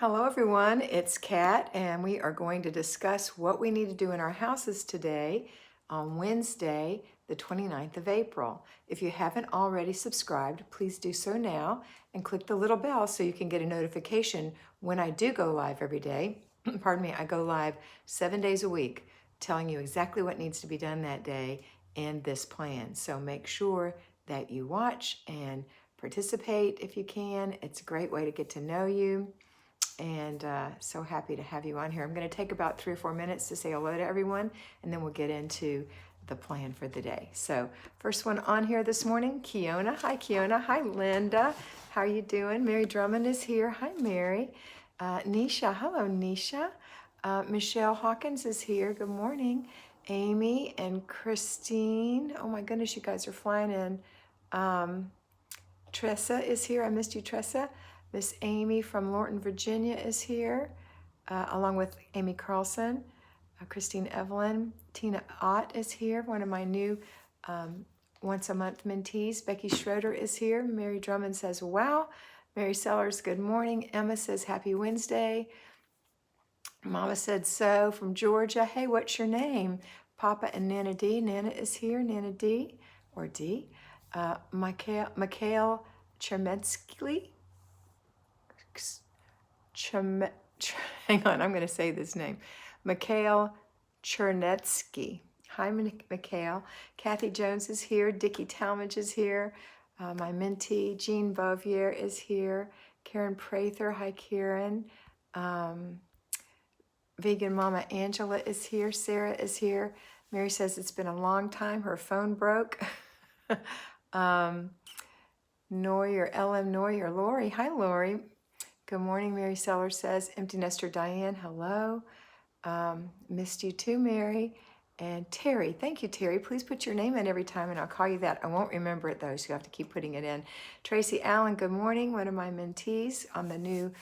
Hello everyone, it's Kat and we are going to discuss what we need to do in our houses today on Wednesday, the 29th of April. If you haven't already subscribed, please do so now and click the little bell so you can get a notification when I do go live every day. Pardon me, I go live 7 days a week telling you exactly what needs to be done that day in this plan. So make sure that you watch and participate if you can. It's a great way to get to know you. And so happy to have you on here. I'm going to take about 3 or 4 minutes to say hello to everyone, and then we'll get into the plan for the day. So first one on here this morning, Kiona. Hi, Kiona. Hi, Linda. How are you doing? Mary Drummond is here. Hi, Mary. Nisha. Hello, Nisha. Michelle Hawkins is here. Good morning. Amy and Christine. Oh my goodness, you guys are flying in. Tressa is here. I missed you, Tressa. Miss Amy from Lorton, Virginia is here, along with Amy Carlson, Christine Evelyn. Tina Ott is here, one of my new once a month mentees. Becky Schroeder is here. Mary Drummond says, wow. Mary Sellers, good morning. Emma says, happy Wednesday. Mama said so from Georgia. Hey, what's your name? Papa and Nana D. Nana is here. Nana D or D. Mikhail Chermetsky. Hang on, I'm going to say this name. Mikhail Chernetsky. Hi, Mikhail. Kathy Jones is here. Dickie Talmadge is here. My mentee, Jean Bovier, is here. Karen Prather. Hi, Karen. Vegan Mama Angela is here. Sarah is here. Mary says it's been a long time. Her phone broke. Neuer, LM Neuer. Lori. Hi, Lori. Good morning, Mary Seller says. Empty Nester Diane, hello. Missed you too, Mary. And Terry, thank you, Terry. Please put your name in every time and I'll call you that. I won't remember it though, so you have to keep putting it in. Tracy Allen, good morning. One of my mentees on the new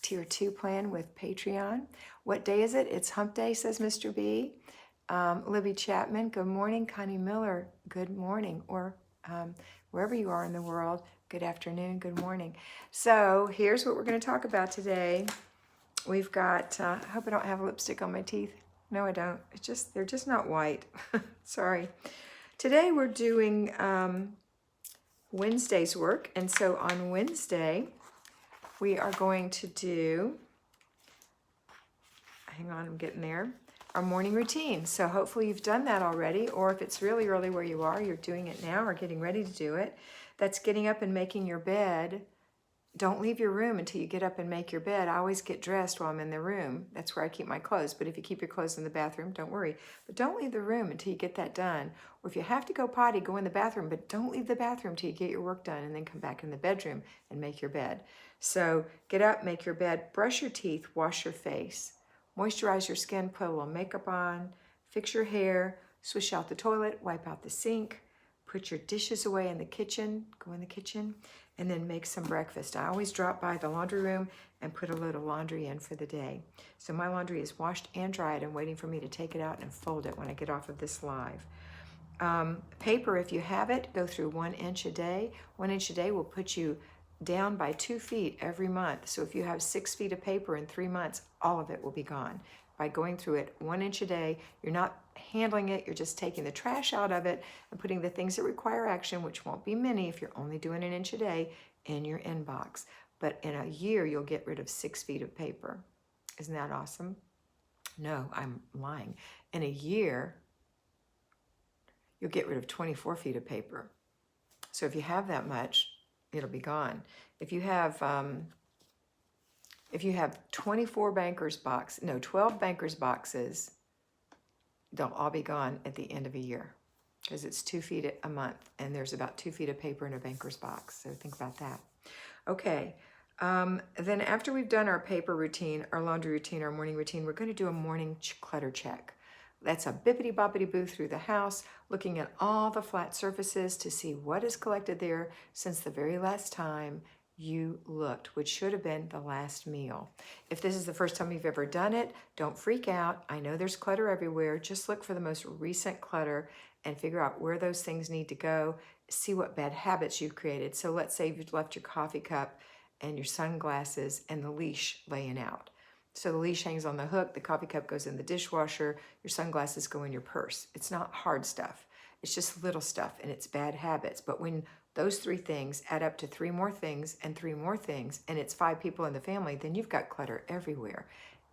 Tier 2 plan with Patreon. What day is it? It's hump day, says Mr. B. Libby Chapman, good morning. Connie Miller, good morning. Or wherever you are in the world, good afternoon, good morning. So here's what we're going to talk about today. We've got, I hope I don't have lipstick on my teeth. No, I don't. They're just not white. Sorry. Today we're doing Wednesday's work. And so on Wednesday, we are going to do, hang on, I'm getting there, our morning routine. So hopefully you've done that already, or if it's really early where you are, you're doing it now or getting ready to do it. That's getting up and making your bed. Don't leave your room until you get up and make your bed. I always get dressed while I'm in the room. That's where I keep my clothes. But if you keep your clothes in the bathroom, don't worry. But don't leave the room until you get that done. Or if you have to go potty, go in the bathroom. But don't leave the bathroom till you get your work done and then come back in the bedroom and make your bed. So get up, make your bed, brush your teeth, wash your face, moisturize your skin, put a little makeup on, fix your hair, swish out the toilet, wipe out the sink, put your dishes away in the kitchen, go in the kitchen, and then make some breakfast. I always drop by the laundry room and put a load of laundry in for the day. So my laundry is washed and dried and waiting for me to take it out and fold it when I get off of this live. Paper, if you have it, go through 1 inch a day. 1 inch a day will put you down by 2 feet every month. So if you have 6 feet of paper in 3 months, all of it will be gone. By going through it 1 inch a day, you're not handling it, you're just taking the trash out of it and putting the things that require action, which won't be many if you're only doing an inch a day, in your inbox. But in a year, you'll get rid of 6 feet of paper. Isn't that awesome? No, I'm lying. In a year, you'll get rid of 24 feet of paper. So if you have that much, it'll be gone. If you have 12 bankers boxes, they'll all be gone at the end of a year because it's 2 feet a month and there's about 2 feet of paper in a banker's box. So think about that. Okay. Then after we've done our paper routine, our laundry routine, our morning routine, we're going to do a morning clutter check. That's a bippity-boppity-boo through the house, looking at all the flat surfaces to see what is collected there since the very last time you looked, which should have been the last meal. If this is the first time you've ever done it, don't freak out. I know there's clutter everywhere. Just look for the most recent clutter and figure out where those things need to go. See what bad habits you've created. So let's say you've left your coffee cup and your sunglasses and the leash laying out. So the leash hangs on the hook, the coffee cup goes in the dishwasher, your sunglasses go in your purse. It's not hard stuff. It's just little stuff, and it's bad habits. But when those 3 things add up to 3 more things and 3 more things, and it's 5 people in the family, then you've got clutter everywhere.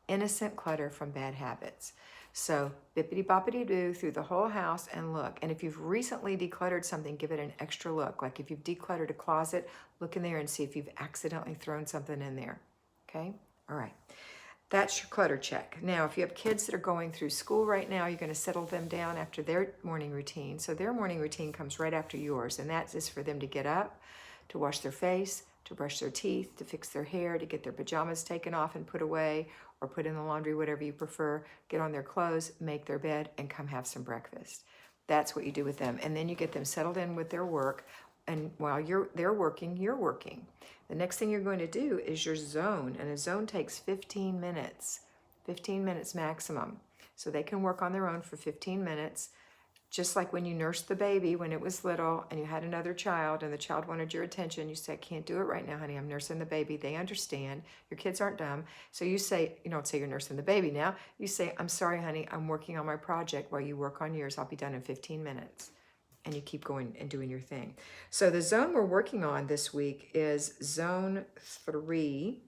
Innocent clutter from bad habits. So bippity boppity doo through the whole house and look. And if you've recently decluttered something, give it an extra look. Like if you've decluttered a closet, look in there and see if you've accidentally thrown something in there. Okay? All right. That's your clutter check. Now, if you have kids that are going through school right now, you're going to settle them down after their morning routine. So their morning routine comes right after yours, and that is for them to get up, to wash their face, to brush their teeth, to fix their hair, to get their pajamas taken off and put away, or put in the laundry, whatever you prefer, get on their clothes, make their bed, and come have some breakfast. That's what you do with them. And then you get them settled in with their work, and while they're working, you're working. The next thing you're going to do is your zone, and a zone takes 15 minutes, 15 minutes maximum. So they can work on their own for 15 minutes, just like when you nursed the baby when it was little and you had another child and the child wanted your attention. You said, can't do it right now, honey, I'm nursing the baby. They understand. Your kids aren't dumb. So you say, you don't say you're nursing the baby now. You say, I'm sorry, honey, I'm working on my project while you work on yours. I'll be done in 15 minutes. And you keep going and doing your thing. So the zone we're working on this week is zone 3.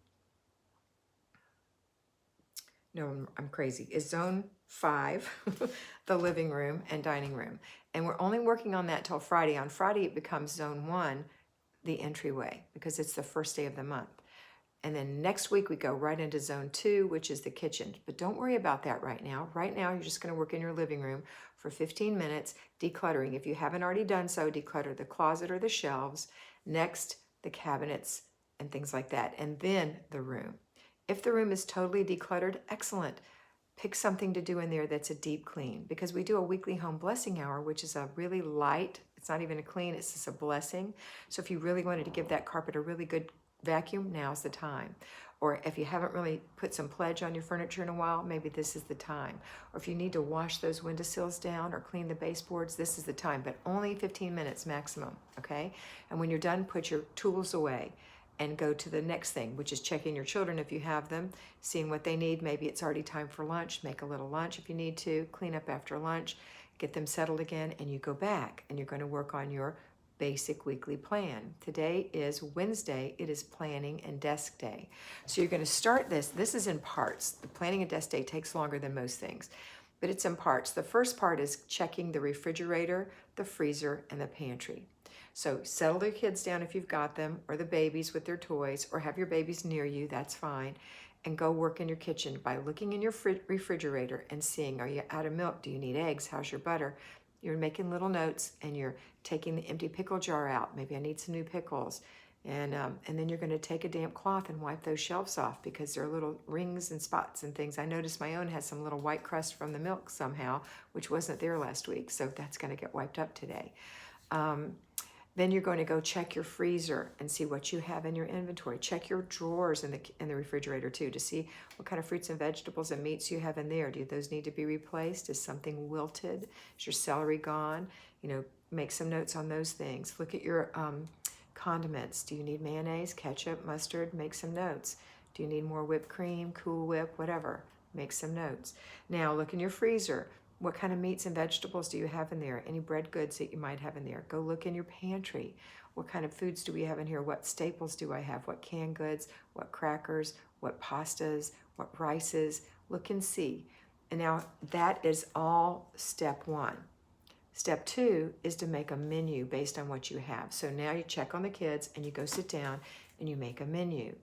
No, I'm crazy. Is zone 5, the living room and dining room. And we're only working on that till Friday. On Friday, it becomes zone 1, the entryway, because it's the first day of the month. And then next week we go right into zone 2, which is the kitchen. But don't worry about that right now. Right now, you're just going to work in your living room for 15 minutes, decluttering. If you haven't already done so, declutter the closet or the shelves. Next, the cabinets and things like that. And then the room. If the room is totally decluttered, excellent. Pick something to do in there that's a deep clean, because we do a weekly home blessing hour, which is a really light, it's not even a clean, it's just a blessing. So if you really wanted to give that carpet a really good vacuum, now's the time. Or if you haven't really put some pledge on your furniture in a while, maybe this is the time. Or if you need to wash those windowsills down or clean the baseboards, this is the time, but only 15 minutes maximum, okay? And when you're done, put your tools away and go to the next thing, which is checking your children if you have them, seeing what they need. Maybe it's already time for lunch. Make a little lunch if you need to, clean up after lunch, get them settled again, and you go back and you're going to work on your basic weekly plan. Today is Wednesday. It is planning and desk day. So you're going to start this. This is in parts. The planning and desk day takes longer than most things, but it's in parts. The first part is checking the refrigerator, the freezer, and the pantry. So settle the kids down if you've got them, or the babies with their toys, or have your babies near you, that's fine. And go work in your kitchen by looking in your refrigerator and seeing, are you out of milk? Do you need eggs? How's your butter? You're making little notes, and you're taking the empty pickle jar out. Maybe I need some new pickles. And then you're going to take a damp cloth and wipe those shelves off, because there are little rings and spots and things. I noticed my own has some little white crust from the milk somehow, which wasn't there last week. So that's going to get wiped up today. Then you're going to go check your freezer and see what you have in your inventory. Check your drawers in the refrigerator too, to see what kind of fruits and vegetables and meats you have in there. Do those need to be replaced? Is something wilted? Is your celery gone? You know, make some notes on those things. Look at your condiments. Do you need mayonnaise, ketchup, mustard? Make some notes. Do you need more whipped cream, Cool Whip, whatever? Make some notes. Now look in your freezer. What kind of meats and vegetables do you have in there? Any bread goods that you might have in there? Go look in your pantry. What kind of foods do we have in here? What staples do I have? What canned goods? What crackers? What pastas? What rices? Look and see. And now that is all step 1. Step 2 is to make a menu based on what you have. So now you check on the kids and you go sit down and you make a menu.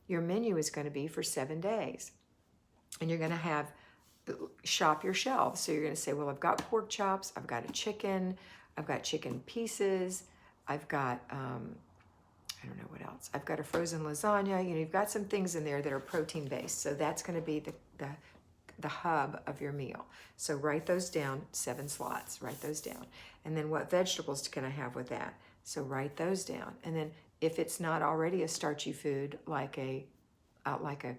Your menu is going to be for 7 days. And you're going to shop your shelves. So you're going to say, well, I've got pork chops, I've got a chicken, I've got chicken pieces, I've got, I don't know what else. I've got a frozen lasagna. You know, you've got some things in there that are protein based. So that's going to be the hub of your meal. So write those down, 7 slots, write those down. And then what vegetables can I have with that? So write those down. And then if it's not already a starchy food like a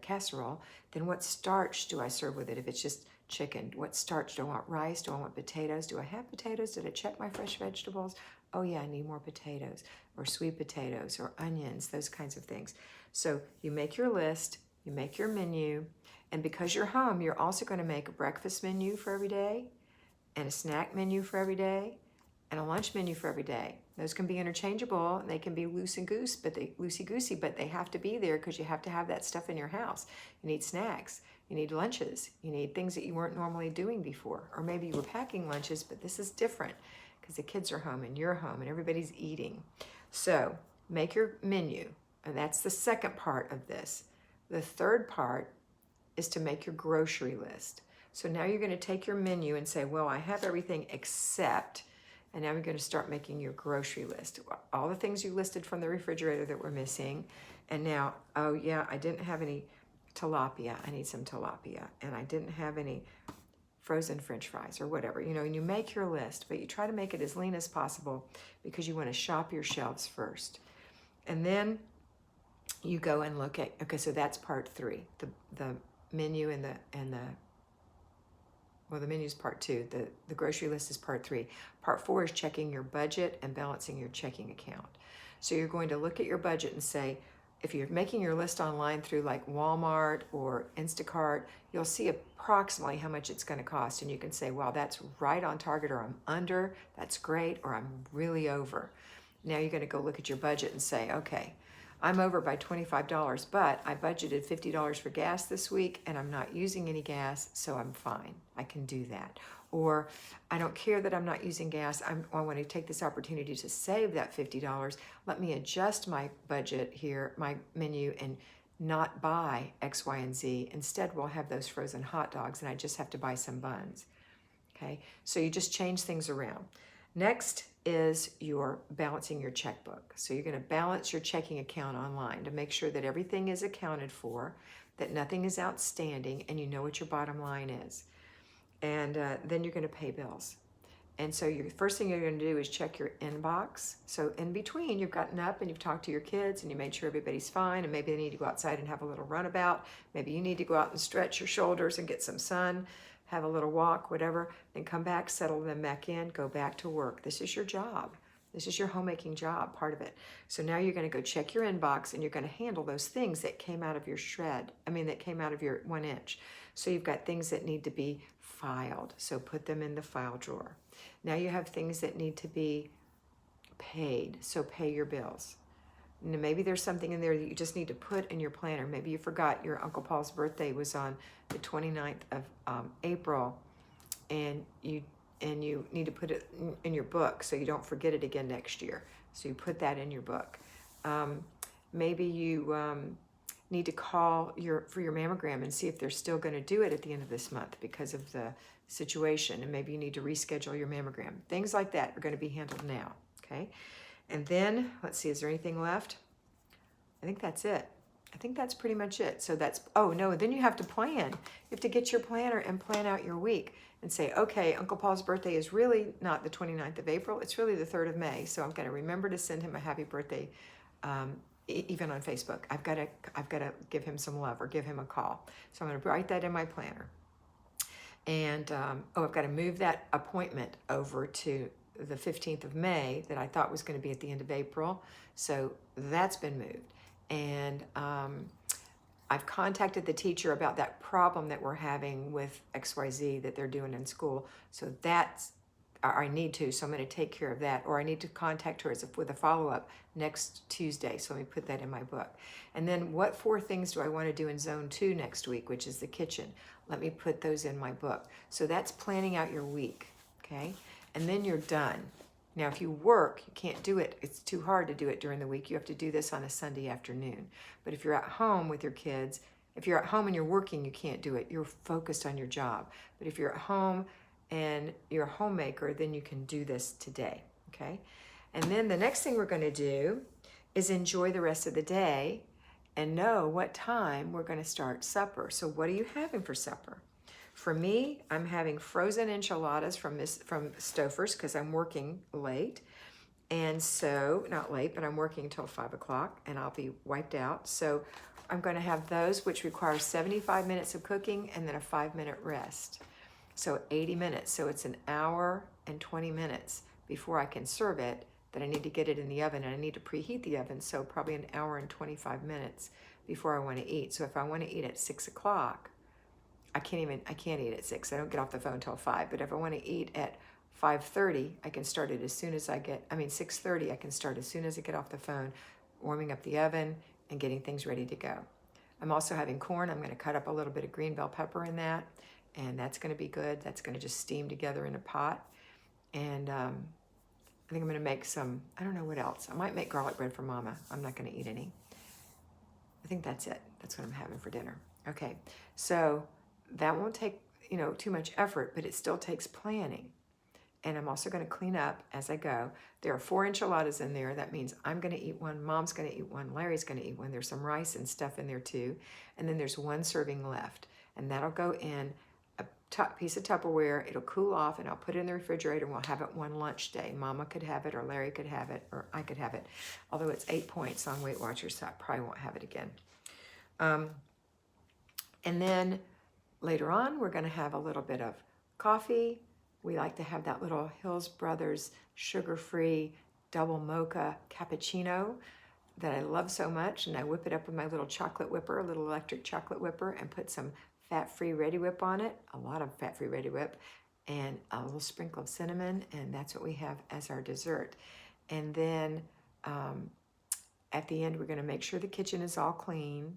casserole, then what starch do I serve with it? If it's just chicken, what starch? Do I want rice? Do I want potatoes? Do I have potatoes? Did I check my fresh vegetables? Oh yeah, I need more potatoes. or sweet potatoes or onions, those kinds of things. So you make your list, you make your menu, and because you're home, you're also going to make a breakfast menu for every day, and a snack menu for every day, and a lunch menu for every day. Those can be interchangeable, and they can be loosey-goosey, but they have to be there because you have to have that stuff in your house. You need snacks, you need lunches, you need things that you weren't normally doing before. Or maybe you were packing lunches, but this is different because the kids are home and you're home and everybody's eating. So make your menu, and that's the second part of this. The third part is to make your grocery list. So now you're going to take your menu and say, well, I have everything except, and now you're going to start making your grocery list. All the things you listed from the refrigerator that were missing. And now, oh yeah, I didn't have any tilapia. I need some tilapia. And I didn't have any frozen French fries or whatever. You know, and you make your list, but you try to make it as lean as possible because you want to shop your shelves first. And then you go and look at, okay, so that's part 3, the menu and the well, the menu is part 2. The grocery list is part 3. Part 4 is checking your budget and balancing your checking account. So you're going to look at your budget and say, if you're making your list online through like Walmart or Instacart, you'll see approximately how much it's going to cost. And you can say, wow, that's right on target, or I'm under, that's great, or I'm really over. Now you're going to go look at your budget and say, okay, I'm over by $25, but I budgeted $50 for gas this week and I'm not using any gas, so I'm fine. I can do that. Or I don't care that I'm not using gas. I want to take this opportunity to save that $50. Let me adjust my budget here, my menu, and not buy X, Y, and Z. Instead, we'll have those frozen hot dogs and I just have to buy some buns. Okay, so you just change things around. Next is your balancing your checkbook. So you're going to balance your checking account online to make sure that everything is accounted for, that nothing is outstanding, and you know what your bottom line is. And then you're going to pay bills. And so your first thing you're going to do is check your inbox. So in between, you've gotten up and you've talked to your kids and you made sure everybody's fine, and maybe they need to go outside and have a little runabout. Maybe you need to go out and stretch your shoulders and get some sun, have a little walk, whatever, then come back, settle them back in, go back to work. This is your job. This is your homemaking job, part of it. So now you're going to go check your inbox and you're going to handle those things that came out of your that came out of your 1 inch. So you've got things that need to be filed. So put them in the file drawer. Now you have things that need to be paid. So pay your bills. And maybe there's something in there that you just need to put in your planner. Maybe you forgot your Uncle Paul's birthday was on the 29th of April, and you need to put it in your book so you don't forget it again next year. So you put that in your book. Maybe you need to call for your mammogram and see if they're still going to do it at the end of this month because of the situation, and maybe you need to reschedule your mammogram. Things like that are going to be handled now, okay? And then, let's see, is there anything left? I think that's it. I think that's pretty much it. So that's, oh no, then you have to plan. You have to get your planner and plan out your week and say, okay, Uncle Paul's birthday is really not the 29th of April, it's really the 3rd of May. So I'm going to remember to send him a happy birthday, even on Facebook. I've got to give him some love or give him a call. So I'm going to write that in my planner. And, I've got to move that appointment over to the 15th of May that I thought was going to be at the end of April. So that's been moved. And I've contacted the teacher about that problem that we're having with XYZ that they're doing in school. So that's, I need to, so I'm going to take care of that. Or I need to contact her with a follow-up next Tuesday. So let me put that in my book. And then what 4 things do I want to do in zone 2 next week, which is the kitchen? Let me put those in my book. So that's planning out your week, okay? And then you're done. Now, if you work, you can't do it. It's too hard to do it during the week. You have to do this on a Sunday afternoon. But if you're at home with your kids, if you're at home and you're working, you can't do it. You're focused on your job. But if you're at home and you're a homemaker, then you can do this today, okay? And then the next thing we're going to do is enjoy the rest of the day and know what time we're going to start supper. So what are you having for supper? For me, I'm having frozen enchiladas from Stouffer's because I'm working late. And so, not late, but I'm working until 5 o'clock and I'll be wiped out. So I'm going to have those, which require 75 minutes of cooking and then a 5-minute rest. So 80 minutes. So it's an hour and 20 minutes before I can serve it that I need to get it in the oven, and I need to preheat the oven, so probably an hour and 25 minutes before I want to eat. So if I want to eat at 6 o'clock, I can't eat at 6. I don't get off the phone till 5. But if I want to eat at 5:30, I can start it as soon as 6:30, I can start as soon as I get off the phone, warming up the oven and getting things ready to go. I'm also having corn. I'm going to cut up a little bit of green bell pepper in that, and that's going to be good. That's going to just steam together in a pot. And I think I'm going to make some, I don't know what else. I might make garlic bread for Mama. I'm not going to eat any. I think that's it. That's what I'm having for dinner. Okay, so that won't take, too much effort, but it still takes planning. And I'm also going to clean up as I go. There are 4 enchiladas in there. That means I'm going to eat one, Mom's going to eat one, Larry's going to eat one. There's some rice and stuff in there too. And then there's 1 serving left. And that'll go in a piece of Tupperware. It'll cool off, and I'll put it in the refrigerator, and we'll have it one lunch day. Mama could have it, or Larry could have it, or I could have it. Although it's 8 points on Weight Watchers, so I probably won't have it again. And then later on, we're going to have a little bit of coffee. We like to have that little Hills Brothers sugar-free double mocha cappuccino that I love so much, and I whip it up with my little chocolate whipper, a little electric chocolate whipper, and put some fat-free Ready Whip on it, a lot of fat-free Ready Whip, and a little sprinkle of cinnamon, and that's what we have as our dessert. And then at the end, we're going to make sure the kitchen is all clean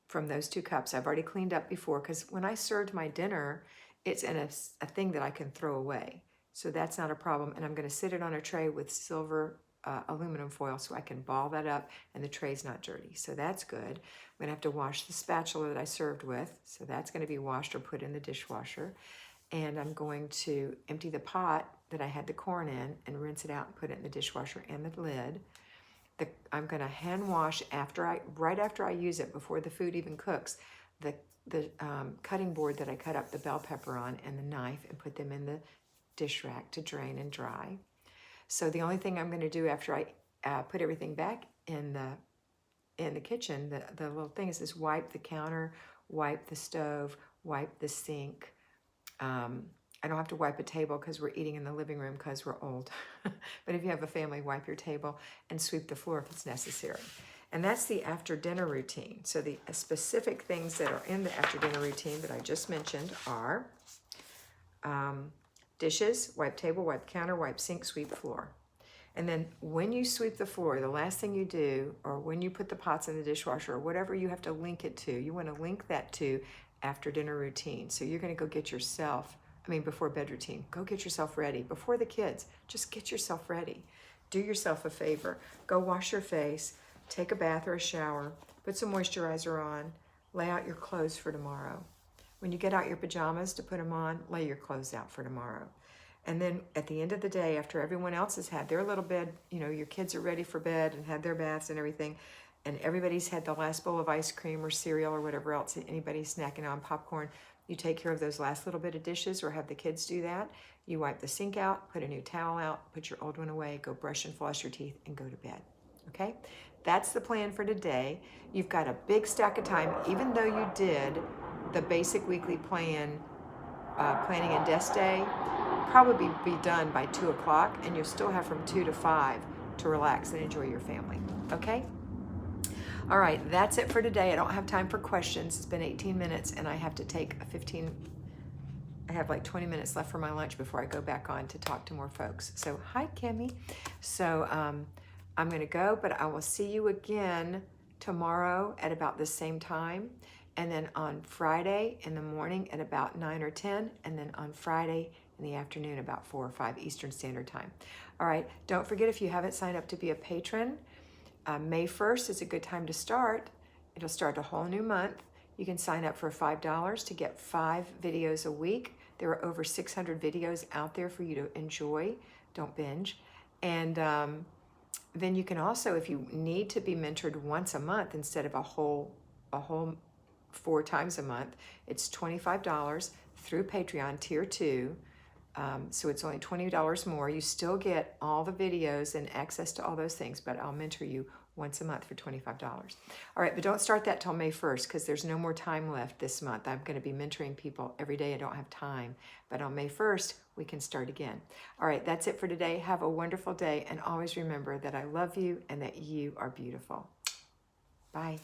from those 2 cups. I've already cleaned up before, because when I served my dinner, it's in a thing that I can throw away. So that's not a problem. And I'm going to sit it on a tray with silver aluminum foil so I can ball that up and the tray's not dirty. So that's good. I'm going to have to wash the spatula that I served with. So that's going to be washed or put in the dishwasher. And I'm going to empty the pot that I had the corn in and rinse it out and put it in the dishwasher and the lid. I'm going to hand wash right after I use it, before the food even cooks, the cutting board that I cut up the bell pepper on and the knife, and put them in the dish rack to drain and dry. So the only thing I'm going to do after I put everything back in the kitchen, the little thing is wipe the counter, wipe the stove, wipe the sink. I don't have to wipe a table because we're eating in the living room because we're old. But if you have a family, wipe your table and sweep the floor if it's necessary. And that's the after dinner routine. So the specific things that are in the after dinner routine that I just mentioned are dishes, wipe table, wipe counter, wipe sink, sweep floor. And then when you sweep the floor, the last thing you do, or when you put the pots in the dishwasher, or whatever you have to link it to, you want to link that to after dinner routine. So you're going to go get yourself, before bed routine, go get yourself ready. Before the kids, just get yourself ready. Do yourself a favor. Go wash your face, take a bath or a shower, put some moisturizer on, lay out your clothes for tomorrow. When you get out your pajamas to put them on, lay your clothes out for tomorrow. And then at the end of the day, after everyone else has had their little bed, your kids are ready for bed and had their baths and everything, and everybody's had the last bowl of ice cream or cereal or whatever else, anybody's snacking on popcorn, you take care of those last little bit of dishes, or have the kids do that. You wipe the sink out, put a new towel out, put your old one away, go brush and floss your teeth, and go to bed. Okay? That's the plan for today. You've got a big stack of time, even though you did the basic weekly plan, planning and desk day, probably be done by 2 o'clock, and you'll still have from 2 to 5 to relax and enjoy your family. Okay? All right, that's it for today. I don't have time for questions. It's been 18 minutes, and I have to take I have like 20 minutes left for my lunch before I go back on to talk to more folks. So, hi, Kimmy. So, I'm going to go, but I will see you again tomorrow at about the same time, and then on Friday in the morning at about 9 or 10, and then on Friday in the afternoon about 4 or 5 Eastern Standard Time. All right, don't forget, if you haven't signed up to be a patron, May 1st is a good time to start. It'll start a whole new month. You can sign up for $5 to get 5 videos a week. There are over 600 videos out there for you to enjoy. Don't binge. And then you can also, if you need to be mentored once a month instead of a whole 4 times a month, it's $25 through Patreon Tier 2. So it's only $20 more. You still get all the videos and access to all those things, but I'll mentor you once a month for $25. All right, but don't start that till May 1st because there's no more time left this month. I'm going to be mentoring people every day. I don't have time, but on May 1st, we can start again. All right, that's it for today. Have a wonderful day, and always remember that I love you and that you are beautiful. Bye.